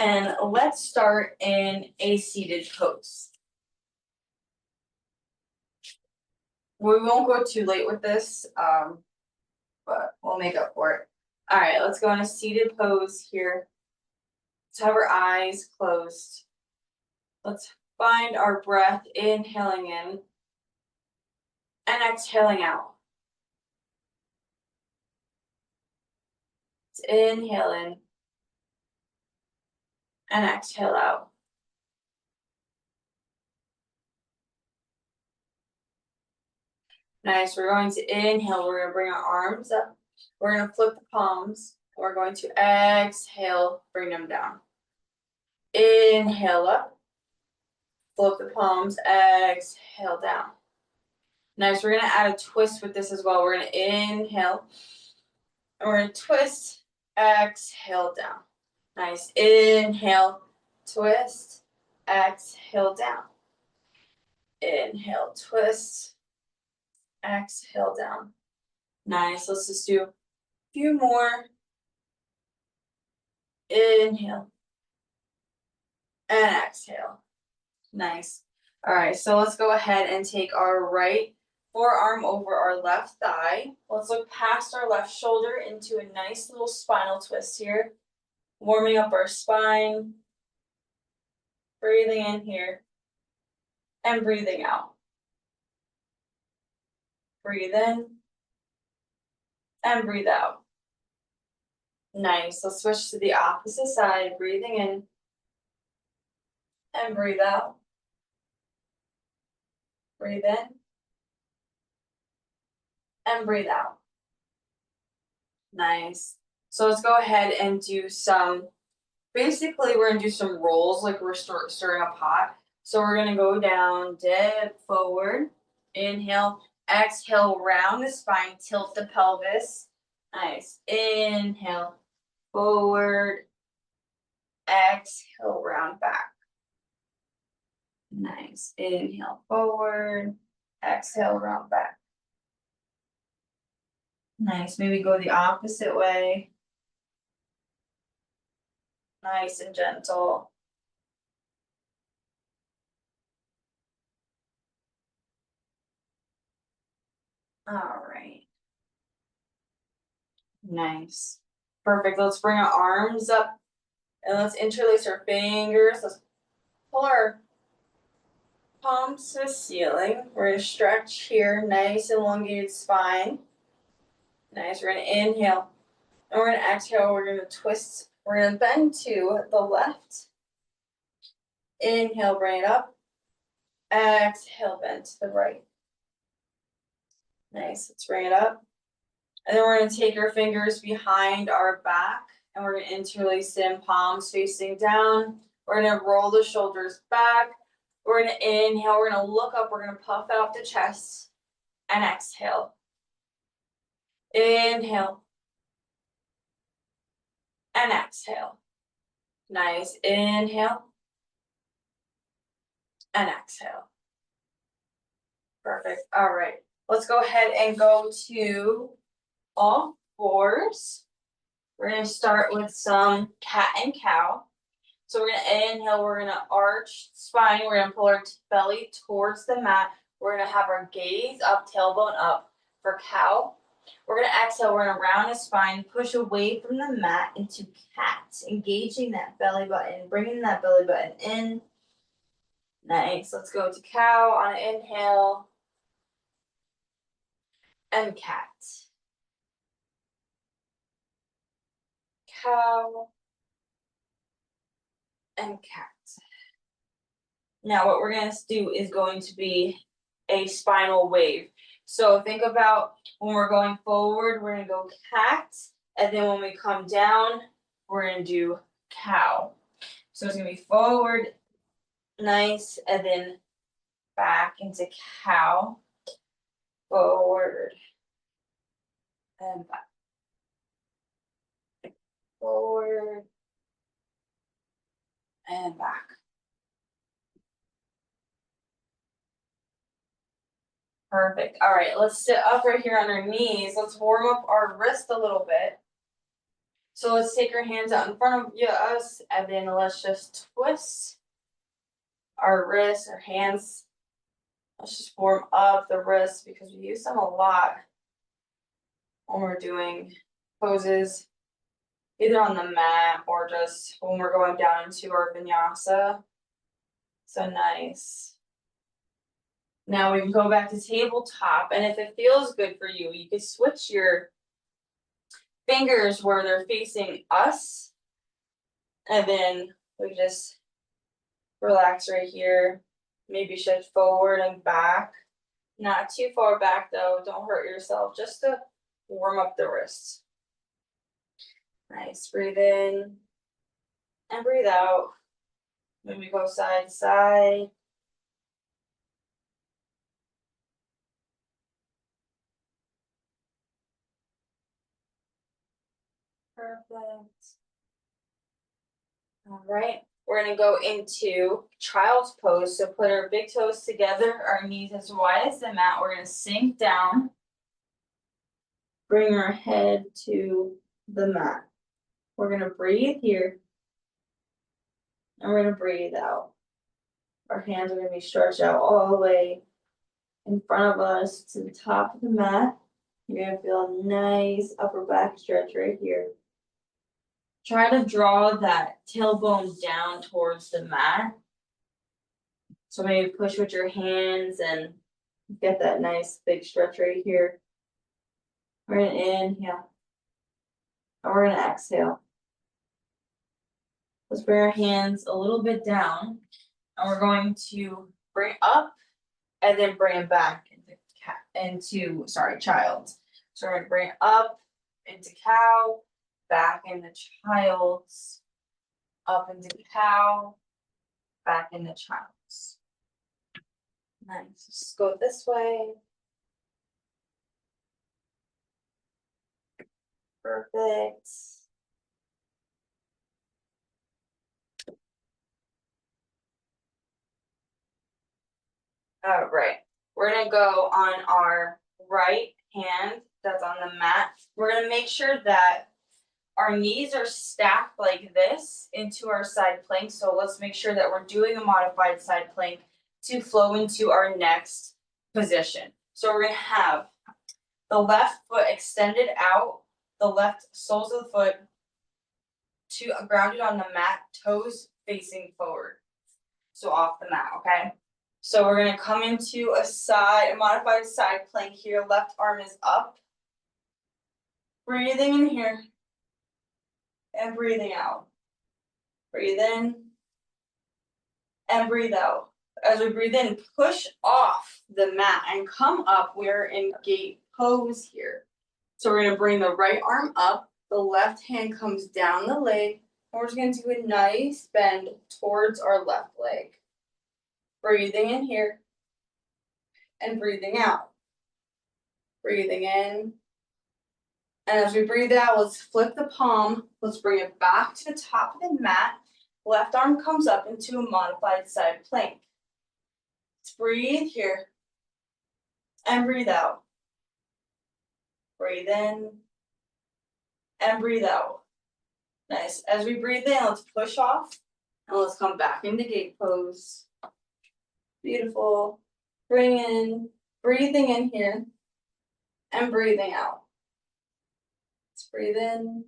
And let's start in a seated pose. We won't go too late with this, but we'll make up for it. All right, let's go in a seated pose here. Let's have our eyes closed. Let's find our breath, inhaling in and exhaling out. Let's inhale in and exhale out. Nice, we're going to inhale, we're gonna bring our arms up. We're gonna flip the palms. We're going to exhale, bring them down. Inhale up, flip the palms, exhale down. Nice, we're gonna add a twist with this as well. We're gonna inhale, and we're gonna twist, exhale down. Nice, inhale, twist, exhale down. Inhale, twist, exhale down. Nice, let's just do a few more. Inhale and exhale. Nice. All right, so let's go ahead and take our right forearm over our left thigh. Let's look past our left shoulder into a nice little spinal twist here. Warming up our spine. Breathing in here and breathing out. Breathe in and breathe out. Nice. Let's switch to the opposite side. Breathing in and breathe out. Breathe in and breathe out. Nice. So let's go ahead and do some, basically we're gonna do some rolls like we're stirring a pot. So we're gonna go down, dip forward, inhale, exhale, round the spine, tilt the pelvis. Nice. Inhale, forward, exhale, round back. Nice. Inhale, forward, exhale, round back. Nice. Maybe go the opposite way. Nice and gentle. All right. Nice. Perfect. Let's bring our arms up and let's interlace our fingers. Let's pull our palms to the ceiling. We're going to stretch here. Nice elongated spine. Nice. We're going to inhale. And we're going to exhale. We're going to twist. We're going to bend to the left. Inhale, bring it up. Exhale, bend to the right. Nice. Let's bring it up. And then we're going to take our fingers behind our back. And we're going to interlace them, palms facing down. We're going to roll the shoulders back. We're going to inhale. We're going to look up. We're going to puff out the chest. And exhale. Inhale. And exhale. Nice. Inhale. And exhale. Perfect. All right. Let's go ahead and go to all fours. We're going to start with some cat and cow. So we're going to inhale. We're going to arch spine. We're going to pull our belly towards the mat. We're going to have our gaze up, tailbone up for cow. We're going to exhale. We're going to round the spine, push away from the mat into cat, engaging that belly button, bringing that belly button in. Nice. Let's go to cow on an inhale. And cat. Cow. And cat. Now what we're going to do is going to be a spinal wave. So think about when we're going forward, we're going to go cat. And then when we come down, we're going to do cow. So it's going to be forward, nice, and then back into cow. Forward. And back. Forward. And back. Perfect. All right, let's sit up right here on our knees. Let's warm up our wrist a little bit. So let's take our hands out in front of us, and then let's just twist our wrists, our hands. Let's just warm up the wrists because we use them a lot when we're doing poses, either on the mat or just when we're going down into our vinyasa. So nice. Now we can go back to tabletop, and if it feels good for you, you can switch your fingers where they're facing us, and then we just relax right here. Maybe shift forward and back. Not too far back though, don't hurt yourself, just to warm up the wrists. Nice, breathe in and breathe out. Maybe go side to side. Perfect. All right, we're gonna go into child's pose. So put our big toes together, our knees as wide as the mat. We're gonna sink down. Bring our head to the mat. We're gonna breathe here. And we're gonna breathe out. Our hands are gonna be stretched out all the way in front of us to the top of the mat. You're gonna feel a nice upper back stretch right here. Try to draw that tailbone down towards the mat. So maybe push with your hands and get that nice big stretch right here. We're gonna inhale. And we're gonna exhale. Let's bring our hands a little bit down. And we're going to bring up and then bring it back into child. So we're gonna bring it up into cow, back into child's, up into cow, back into child's. Nice. Just go this way. Perfect. All right. We're gonna go on our right hand that's on the mat. We're gonna make sure that our knees are stacked like this into our side plank. So let's make sure that we're doing a modified side plank to flow into our next position. So we're gonna have the left foot extended out, the left soles of the foot to grounded on the mat, toes facing forward. So off the mat, okay? So we're gonna come into a modified side plank here. Left arm is up. Breathing in here. And breathing out. Breathe in. And breathe out. As we breathe in, push off the mat and come up. We're in gate pose here. So we're gonna bring the right arm up. The left hand comes down the leg. And we're just gonna do a nice bend towards our left leg. Breathing in here. And breathing out. Breathing in. And as we breathe out, let's flip the palm. Let's bring it back to the top of the mat. Left arm comes up into a modified side plank. Let's breathe here. And breathe out. Breathe in. And breathe out. Nice. As we breathe in, let's push off. And let's come back into gate pose. Beautiful. Bring in. Breathing in here. And breathing out. Let's breathe in.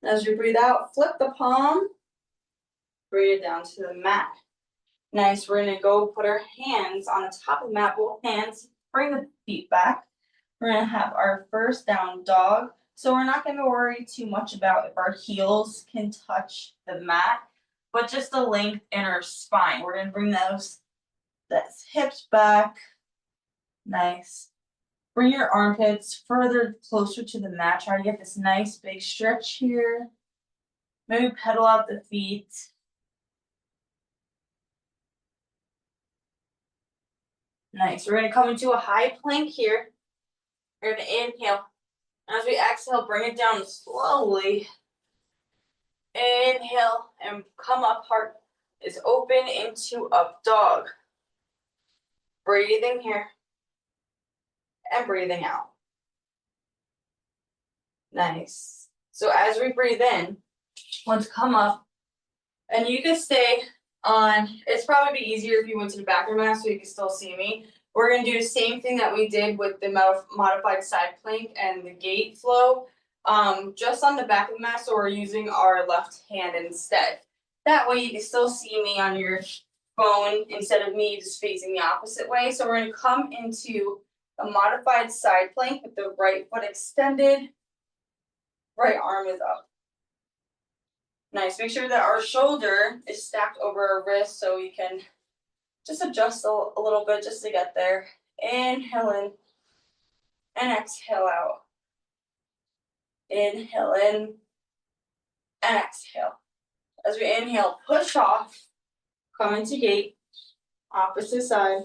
As you breathe out, flip the palm. Bring it down to the mat. Nice, we're gonna go put our hands on the top of the mat, both hands, bring the feet back. We're gonna have our first down dog. So we're not gonna worry too much about if our heels can touch the mat, but just the length in our spine. We're gonna bring those hips back. Nice. Bring your armpits further closer to the mat. Try to get this nice big stretch here. Maybe pedal out the feet. Nice. We're gonna come into a high plank here. We're gonna inhale. As we exhale, bring it down slowly. Inhale and come up. Heart is open into up dog. Breathing here. And breathing out. Nice. So as we breathe in, let's come up. And you can stay on, it's probably be easier if you went to the back of the mat so you can still see me. We're gonna do the same thing that we did with the modified side plank and the gait flow. Just on the back of the mat, so we're using our left hand instead. That way you can still see me on your phone instead of me just facing the opposite way. So we're gonna come into a modified side plank with the right foot extended, right arm is up. Nice, make sure that our shoulder is stacked over our wrist so we can just adjust a little bit just to get there. Inhale in and exhale out. Inhale in and exhale. As we inhale, push off, come into gate, opposite side.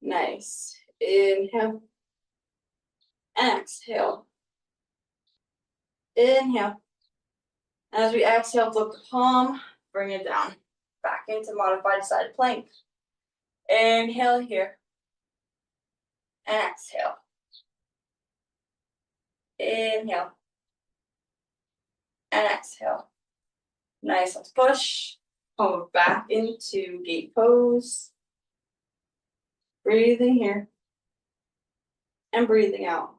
Nice. Inhale and exhale. Inhale. As we exhale, flip the palm, bring it down. Back into modified side plank. Inhale here. And exhale. Inhale. And exhale. Nice, let's push. Come back into gate pose. Breathing here. And breathing out.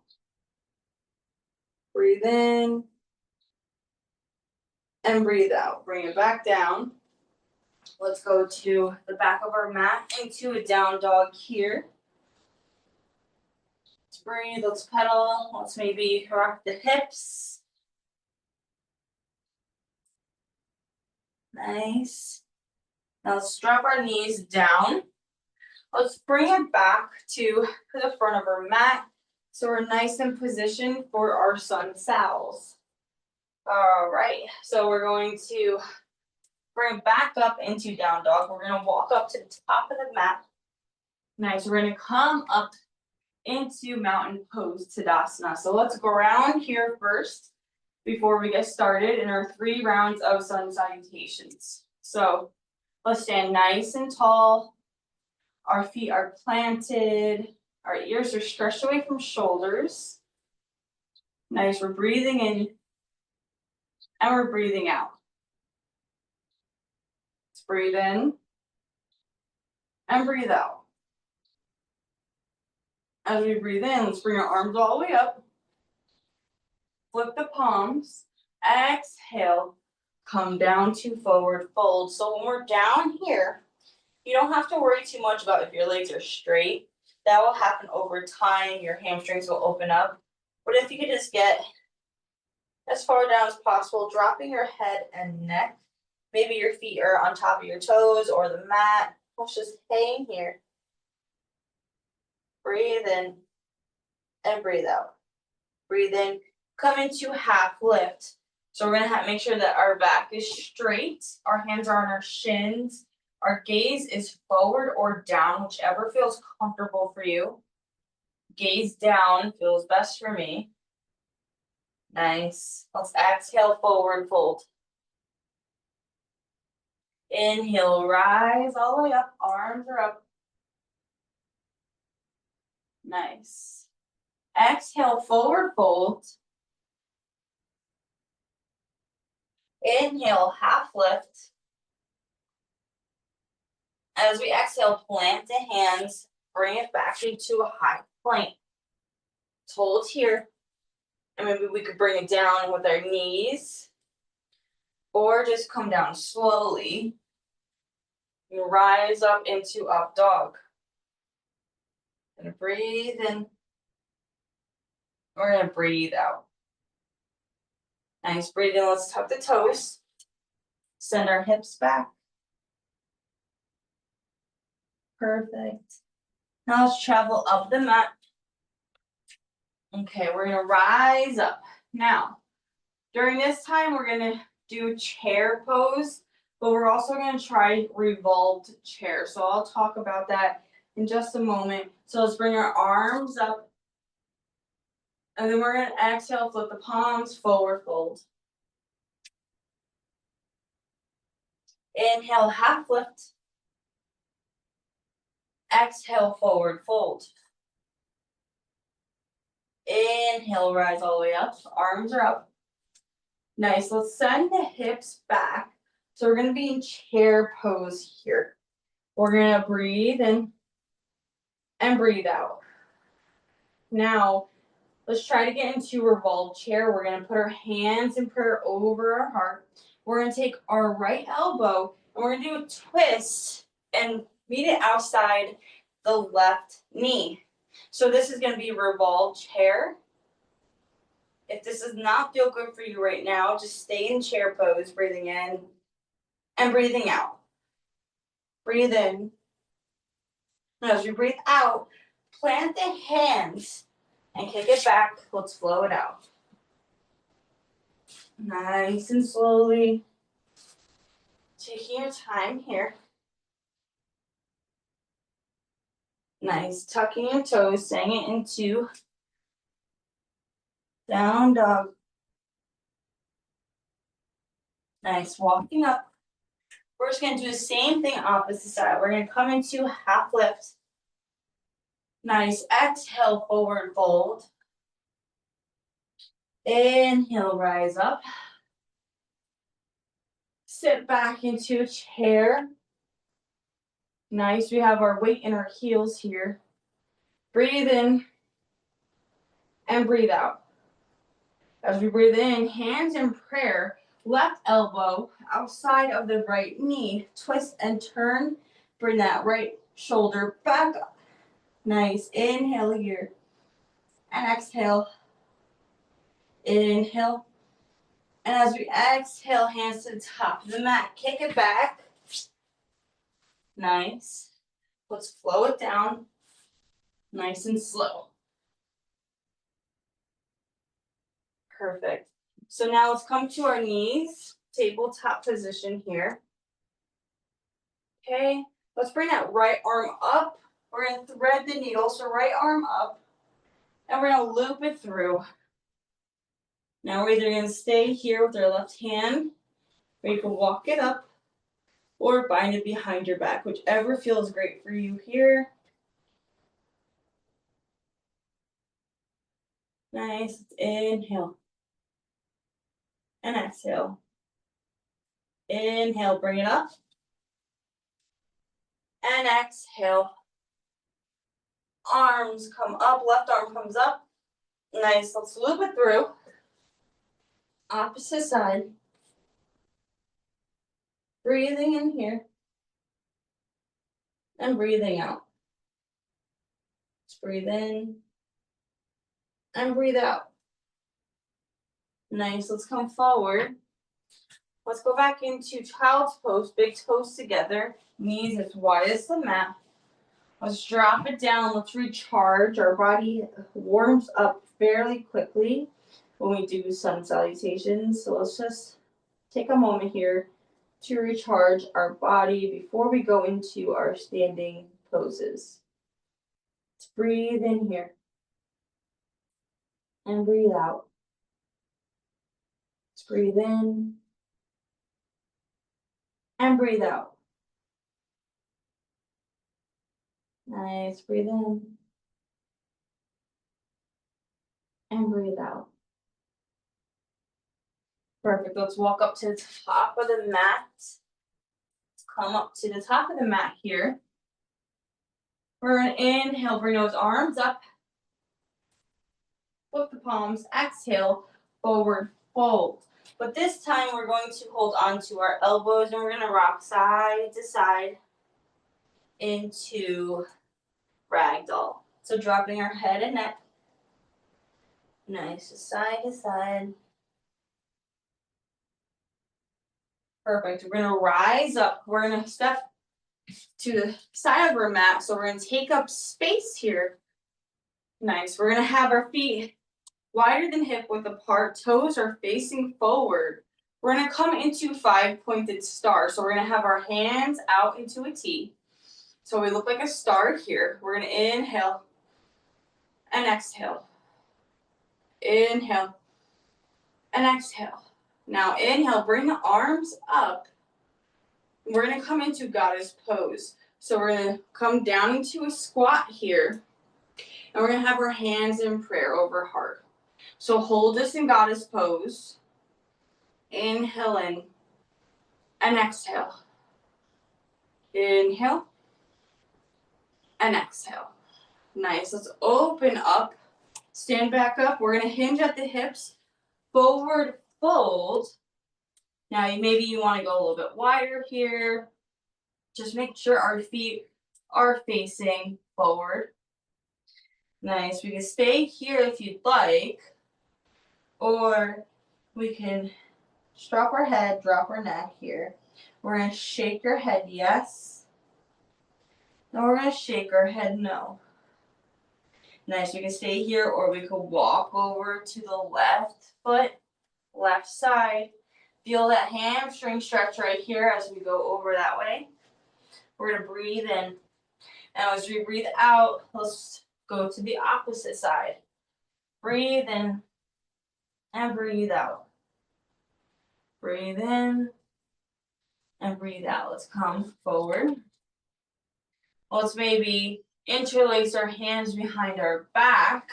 Breathe in. And breathe out. Bring it back down. Let's go to the back of our mat into a down dog here. Let's breathe, let's pedal, let's maybe rock the hips. Nice. Now let's drop our knees down. Let's bring it back to the front of our mat so we're nice and positioned for our sun sals. All right, so we're going to bring it back up into down dog. We're gonna walk up to the top of the mat. Nice, we're gonna come up into mountain pose Tadasana. So let's ground here first before we get started in our 3 rounds of sun salutations. So let's stand nice and tall. Our feet are planted. Our ears are stretched away from shoulders. Nice, we're breathing in and we're breathing out. Let's breathe in and breathe out. As we breathe in, let's bring our arms all the way up. Flip the palms. Exhale. Come down to forward fold. So when we're down here, you don't have to worry too much about if your legs are straight. That will happen over time. Your hamstrings will open up. But if you could just get as far down as possible, dropping your head and neck. Maybe your feet are on top of your toes or the mat. Let's just hang here. Breathe in and breathe out. Breathe in, come into half lift. So we're gonna make sure that our back is straight, our hands are on our shins, our gaze is forward or down, whichever feels comfortable for you. Gaze down feels best for me. Nice. Let's exhale, forward fold. Inhale, rise all the way up, arms are up. Nice. Exhale, forward fold. Inhale, half lift. As we exhale, plant the hands, bring it back into a high plank. Hold here. And maybe we could bring it down with our knees. Or just come down slowly. And rise up into up dog. And breathe in. We're gonna breathe out. Nice, breathe in, let's tuck the toes. Send our hips back. Perfect. Now let's travel up the mat. Okay, we're gonna rise up. Now, during this time, we're gonna do chair pose, but we're also gonna try revolved chair. So I'll talk about that in just a moment. So let's bring our arms up. And then we're gonna exhale, flip the palms, forward fold. Inhale, half lift. Exhale, forward fold. Inhale, rise all the way up. Arms are up. Nice. Let's send the hips back. So we're gonna be in chair pose here. We're gonna breathe in and breathe out. Now, let's try to get into revolved chair. We're gonna put our hands in prayer over our heart. We're gonna take our right elbow and we're gonna do a twist and meet it outside the left knee. So this is gonna be revolved chair. If this does not feel good for you right now, just stay in chair pose, breathing in and breathing out. Breathe in. And as you breathe out, plant the hands and kick it back. Let's flow it out. Nice and slowly. Taking your time here. Nice. Tucking your toes, staying it into down dog. Nice. Walking up. We're just going to do the same thing opposite side. We're going to come into half lift. Nice. Exhale, forward fold. Inhale, rise up. Sit back into a chair. Nice. We have our weight in our heels here. Breathe in and breathe out. As we breathe in, hands in prayer, left elbow outside of the right knee. Twist and turn. Bring that right shoulder back up. Nice. Inhale here. And exhale. Inhale. And as we exhale, hands to the top of the mat. Kick it back. Nice. Let's flow it down. Nice and slow. Perfect. So now let's come to our knees. Tabletop position here. Okay. Let's bring that right arm up. We're going to thread the needle. So right arm up. And we're going to loop it through. Now we're either going to stay here with our left hand, or you can walk it up, or bind it behind your back, whichever feels great for you here. Nice. Inhale. And exhale. Inhale, bring it up. And exhale. Arms come up, left arm comes up. Nice. Let's loop it through. Opposite side. Breathing in here. And breathing out. Let's breathe in. And breathe out. Nice. Let's come forward. Let's go back into child's pose. Big toes together. Knees as wide as the mat. Let's drop it down. Let's recharge. Our body warms up fairly quickly when we do sun salutations. So let's just take a moment here to recharge our body before we go into our standing poses. Let's breathe in here. And breathe out. Let's breathe in. And breathe out. Nice. Breathe in. And breathe out. Perfect. Let's walk up to the top of the mat. Let's come up to the top of the mat here. We're going to inhale, bring those arms up. Flip the palms. Exhale, forward fold. But this time we're going to hold on to our elbows and we're going to rock side to side into ragdoll. So dropping our head and neck. Nice. Side to side. Perfect. We're going to rise up. We're going to step to the side of our mat. So we're going to take up space here. Nice. We're going to have our feet wider than hip width apart. Toes are facing forward. We're going to come into 5-pointed star. So we're going to have our hands out into a T. So we look like a star here. We're going to inhale and exhale. Inhale and exhale. Now inhale, bring the arms up. We're going to come into goddess pose. So we're going to come down into a squat here. And we're gonna have our hands in prayer over heart. So hold this in goddess pose. Inhale in and exhale. Inhale and exhale. Nice. Let's open up. Stand back up. We're gonna hinge at the hips. Forward fold. Now maybe you want to go a little bit wider here. Just make sure our feet are facing forward. Nice. We can stay here if you'd like. Or we can just drop our head, drop our neck here. We're going to shake our head, yes. And we're going to shake our head, no. Nice. We can stay here or we could walk over to the left foot, left side. Feel that hamstring stretch right here as we go over that way. We're going to breathe in. And as we breathe out, let's go to the opposite side. Breathe in and breathe out. Breathe in and breathe out. Let's come forward. Let's maybe interlace our hands behind our back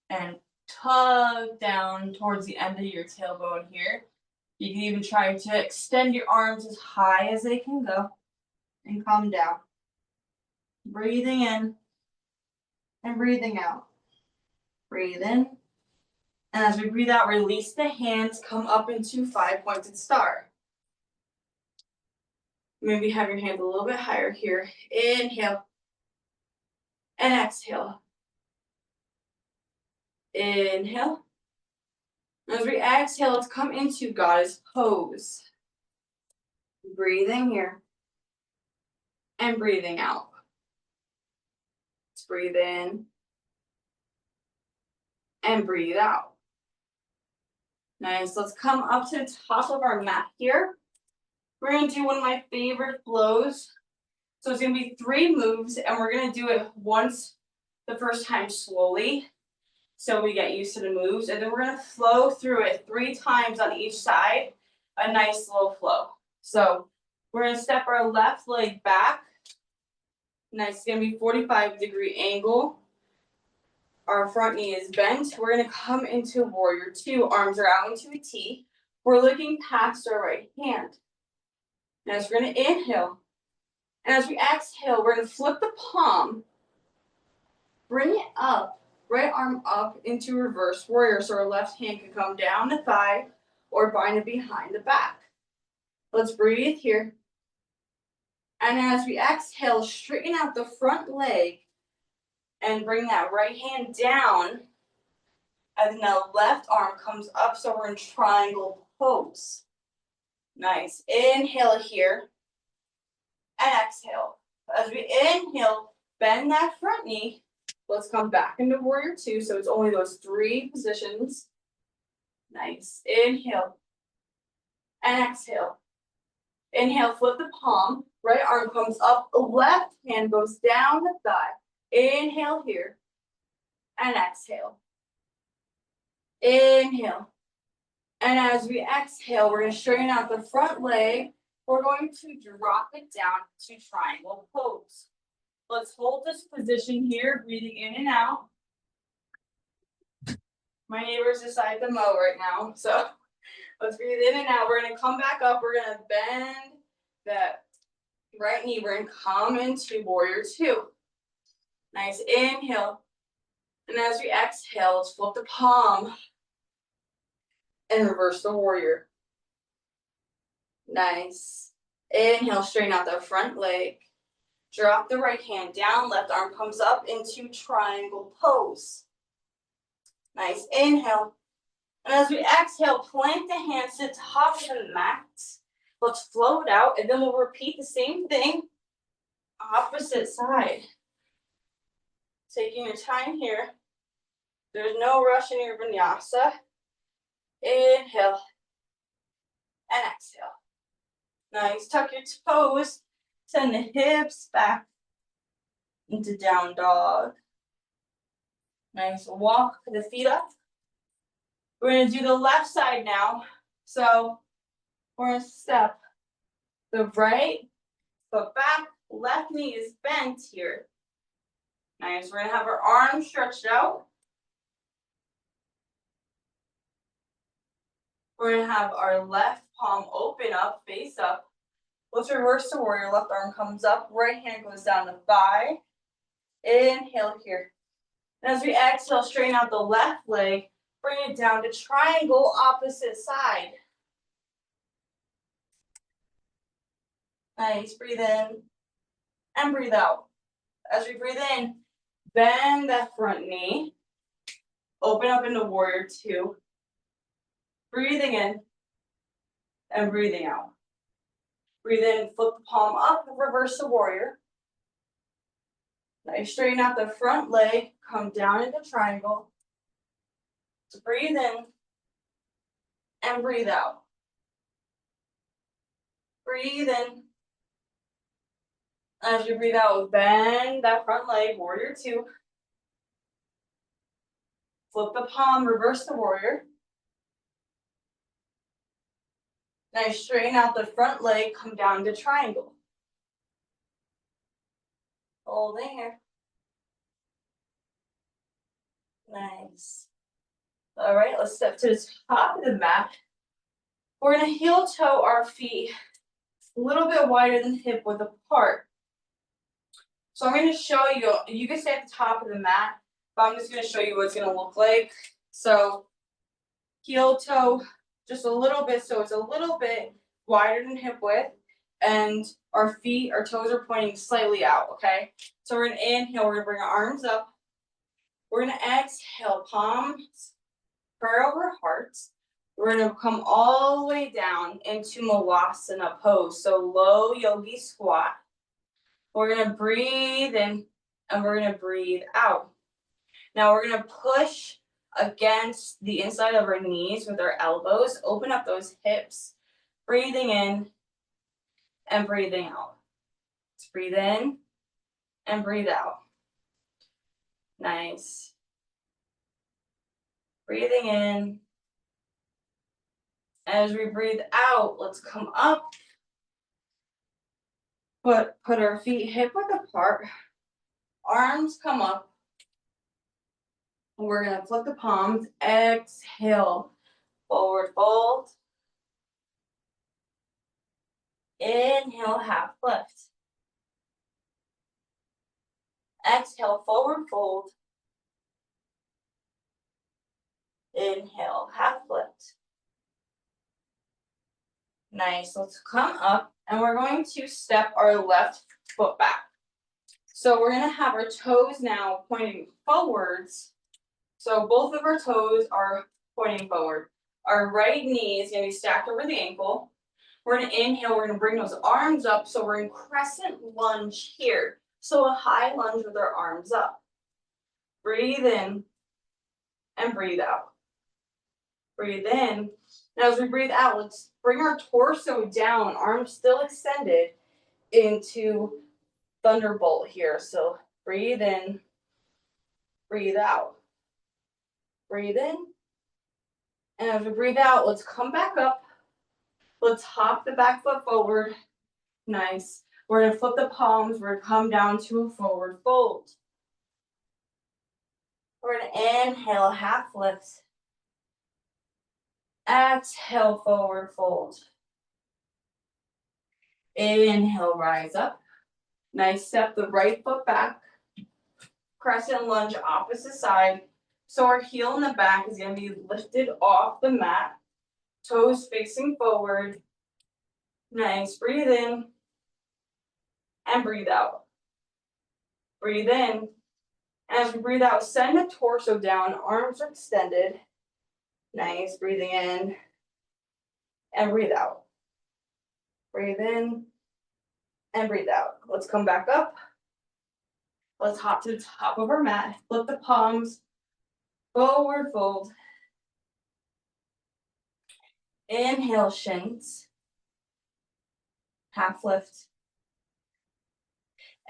and tug down towards the end of your tailbone here. You can even try to extend your arms as high as they can go and come down. Breathing in and breathing out. Breathe in. And as we breathe out, release the hands, come up into 5-pointed star. Maybe have your hand a little bit higher here. Inhale and exhale. Inhale. As we exhale, let's come into goddess pose. Breathing here and breathing out. Let's breathe in and breathe out. Nice. Let's come up to the top of our mat here. We're going to do one of my favorite flows. So it's going to be 3 moves, and we're going to do it once the first time slowly, so we get used to the moves, and then we're going to flow through it 3 times on each side, a nice slow flow. So we're going to step our left leg back. Nice. It's going to be 45-degree angle. Our front knee is bent. We're going to come into warrior 2. Arms are out into a T. We're looking past our right hand. Now we're going to inhale. And as we exhale, we're going to flip the palm. Bring it up. Right arm up into reverse warrior. So our left hand can come down the thigh or bind it behind the back. Let's breathe here. And as we exhale, straighten out the front leg and bring that right hand down. And then the left arm comes up, so we're in triangle pose. Nice. Inhale here. And exhale. As we inhale, bend that front knee. Let's come back into warrior 2. So it's only those 3 positions. Nice. Inhale. And exhale. Inhale, flip the palm. Right arm comes up. Left hand goes down the thigh. Inhale here. And exhale. Inhale. And as we exhale, we're going to straighten out the front leg. We're going to drop it down to triangle pose. Let's hold this position here, breathing in and out. My neighbors decide to mow right now, so let's breathe in and out. We're going to come back up. We're going to bend that right knee. We're going to come into warrior 2. Nice. Inhale. And as we exhale, let's flip the palm and reverse the warrior. Nice. Inhale, straighten out the front leg. Drop the right hand down, left arm comes up into triangle pose. Nice. Inhale. And as we exhale, plant the hands to the top of the mat. Let's float out, and then we'll repeat the same thing, opposite side. Taking your time here. There's no rush in your vinyasa. Inhale. And exhale. Nice. Tuck your toes. Send the hips back into down dog. Nice. Walk the feet up. We're going to do the left side now. So we're going to step the right foot back. Left knee is bent here. Nice, we're gonna have our arms stretched out. We're gonna have our left palm open up, face up. Let's reverse the warrior. Left arm comes up, right hand goes down the thigh. Inhale here. And as we exhale, straighten out the left leg, bring it down to triangle opposite side. Nice, breathe in and breathe out. As we breathe in, bend that front knee, open up into warrior two. Breathing in and breathing out. Breathe in, flip the palm up, reverse the warrior. Nice, straighten out the front leg, come down into triangle. So breathe in and breathe out. Breathe in. As you breathe out, bend that front leg, warrior two. Flip the palm, reverse the warrior. Nice, straighten out the front leg, come down to triangle. Hold in here. Nice. All right, let's step to the top of the mat. We're gonna heel toe our feet a little bit wider than hip width apart. So I'm gonna show you, you can stay at the top of the mat, but I'm just gonna show you what it's gonna look like. So heel toe just a little bit, so it's a little bit wider than hip width, and our feet, our toes are pointing slightly out, okay? So we're gonna inhale, we're gonna bring our arms up. We're gonna exhale, palms prayer over hearts. We're gonna come all the way down into Malasana pose, so low yogi squat. We're gonna breathe in and we're gonna breathe out. Now we're gonna push against the inside of our knees with our elbows, open up those hips, breathing in and breathing out. Let's breathe in and breathe out. Nice. Breathing in. As we breathe out, let's come up. Put our feet hip width apart. Arms come up. We're gonna flip the palms. Exhale. Forward fold. Inhale, half lift. Exhale, forward fold. Inhale, half lift. Nice, let's come up and we're going to step our left foot back. So we're gonna have our toes now pointing forwards. So both of our toes are pointing forward. Our right knee is gonna be stacked over the ankle. We're gonna inhale, we're gonna bring those arms up. So we're in crescent lunge here. So a high lunge with our arms up. Breathe in and breathe out. Breathe in. Now as we breathe out, let's bring our torso down, arms still extended, into thunderbolt here. So breathe in, breathe out. Breathe in. And as we breathe out, let's come back up. Let's hop the back foot forward. Nice. We're gonna flip the palms. We're gonna come down to a forward fold. We're gonna inhale, half lift. Exhale, forward fold. Inhale, rise up. Nice, step the right foot back. Crescent lunge, opposite side. So our heel in the back is gonna be lifted off the mat. Toes facing forward. Nice, breathe in. And breathe out. Breathe in. And as we breathe out, send the torso down, arms are extended. Nice, breathing in. And breathe out. Breathe in. And breathe out. Let's come back up. Let's hop to the top of our mat. Flip the palms. Forward fold. Inhale, shins. Half lift.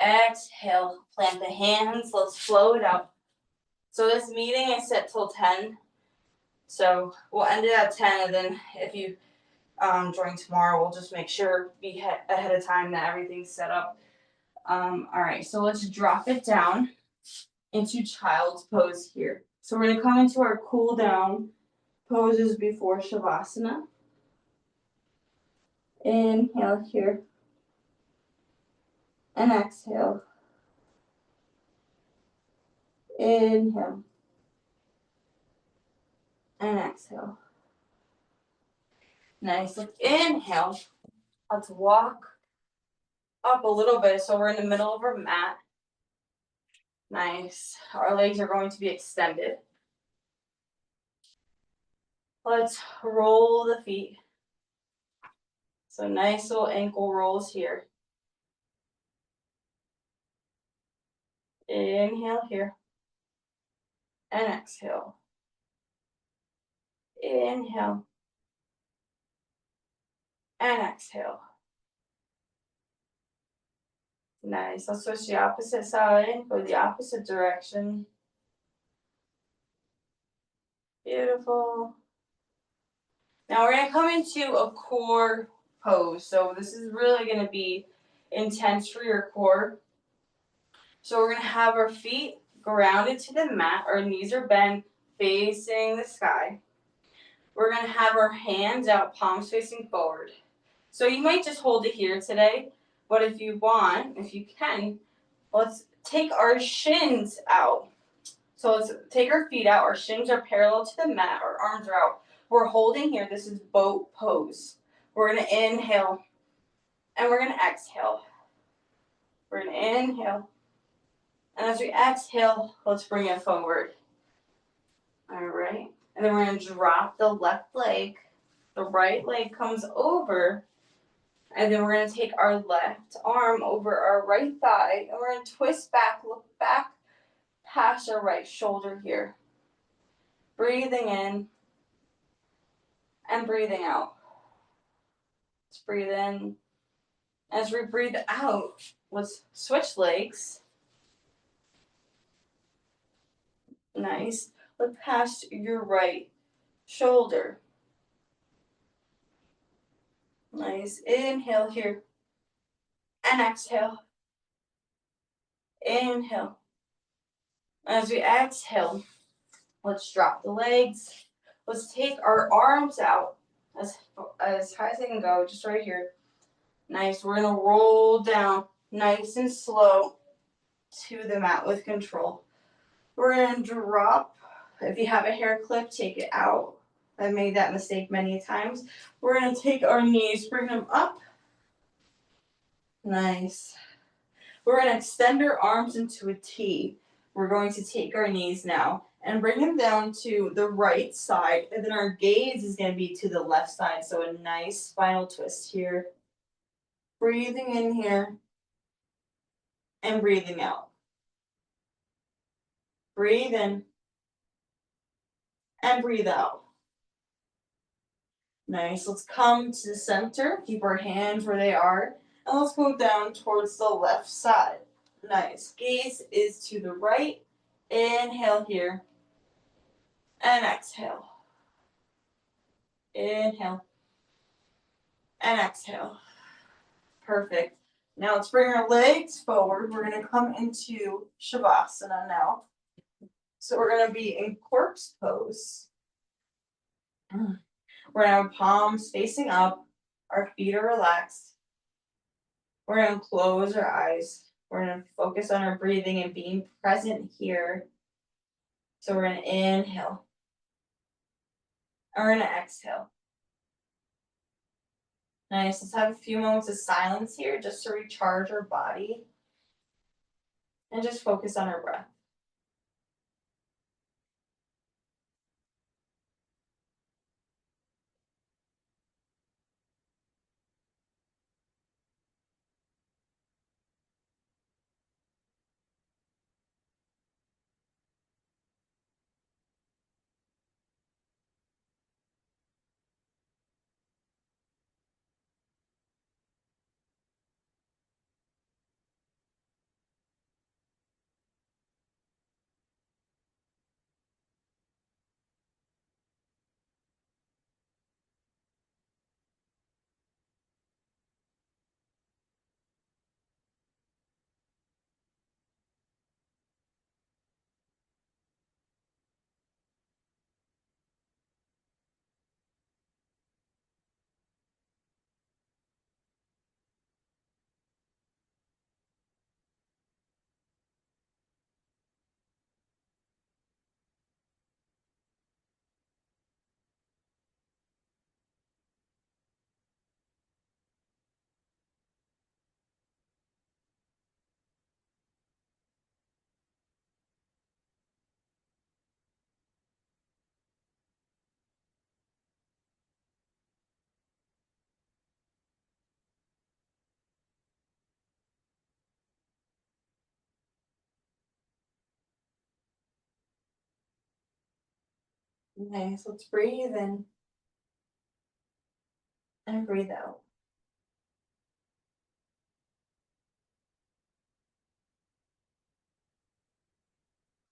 Exhale, plant the hands. Let's flow it out. So this meeting is set till 10. So we'll end it at 10, and then if you join tomorrow, we'll just make sure be ahead of time that everything's set up. All right, so let's drop it down. into child's pose here. So we're gonna come into our cool down poses before Shavasana. Inhale here. And exhale. Inhale. And exhale. Nice. Let's inhale. Let's walk up a little bit. So we're in the middle of our mat. Nice. Our legs are going to be extended. Let's roll the feet. So nice little ankle rolls here. Inhale here. And exhale. Inhale. And exhale. Nice. Let's switch the opposite side. Go the opposite direction. Beautiful. Now we're going to come into a core pose. So this is really going to be intense for your core. So we're going to have our feet grounded to the mat. Our knees are bent, facing the sky. We're going to have our hands out, palms facing forward. So you might just hold it here today, but if you want, if you can, let's take our shins out. So let's take our feet out. Our shins are parallel to the mat. Our arms are out. We're holding here. This is boat pose. We're going to inhale and we're going to exhale. We're going to inhale. And as we exhale, let's bring it forward. All right. And then we're going to drop the left leg. The right leg comes over. And then we're going to take our left arm over our right thigh. And we're going to twist back, look back past our right shoulder here. Breathing in and breathing out. Let's breathe in. As we breathe out, let's switch legs. Nice. Look past your right shoulder. Nice. Inhale here. And exhale. Inhale. As we exhale, let's drop the legs. Let's take our arms out as high as they can go, just right here. Nice. We're going to roll down nice and slow to the mat with control. We're going to drop. If you have a hair clip, take it out. I've made that mistake many times. We're going to take our knees, bring them up. Nice. We're going to extend our arms into a T. We're going to take our knees now and bring them down to the right side. And then our gaze is going to be to the left side. So a nice spinal twist here. Breathing in here and breathing out. Breathe in and breathe out. Nice. Let's come to the center. Keep our hands where they are. And let's go down towards the left side. Nice. Gaze is to the right. Inhale here. And exhale. Inhale. And exhale. Perfect. Now let's bring our legs forward. We're going to come into Shavasana now. So we're going to be in corpse pose. We're going to have palms facing up. Our feet are relaxed. We're going to close our eyes. We're going to focus on our breathing and being present here. So we're going to inhale. And we're going to exhale. Nice. Let's have a few moments of silence here just to recharge our body. And just focus on our breath. Nice. Let's breathe in and breathe out.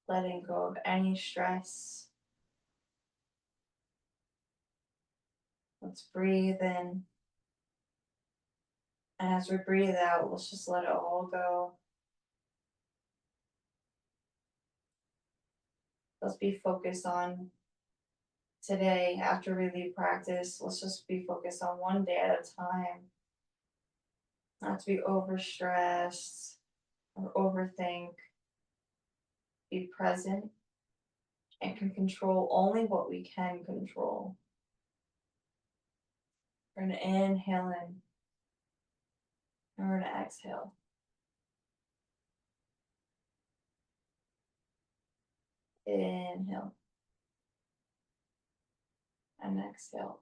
Letting go of any stress. Let's breathe in. And as we breathe out, let's just let it all go. Let's be focused on today after we leave practice. Let's just be focused on one day at a time. Not to be overstressed or overthink. Be present and can control only what we can control. We're going to inhale in. And we're going to exhale. Inhale. And exhale.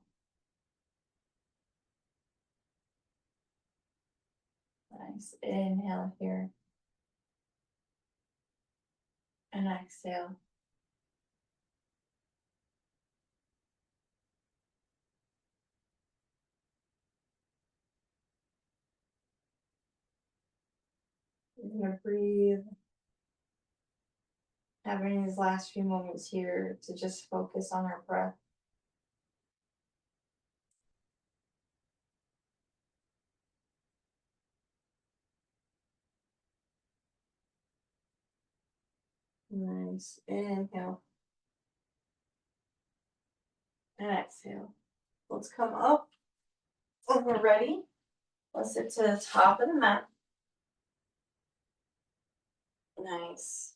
Nice. Inhale here. And exhale. We're going to breathe. Having these last few moments here to just focus on our breath. Nice. Inhale. And exhale. Let's come up. When we're ready, let's sit to the top of the mat. Nice.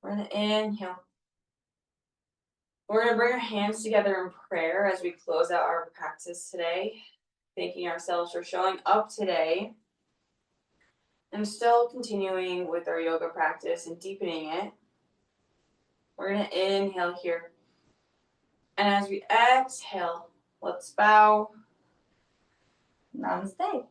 We're going to inhale. We're going to bring our hands together in prayer as we close out our practice today, thanking ourselves for showing up today and still continuing with our yoga practice and deepening it. We're going to inhale here. And as we exhale, let's bow. Namaste.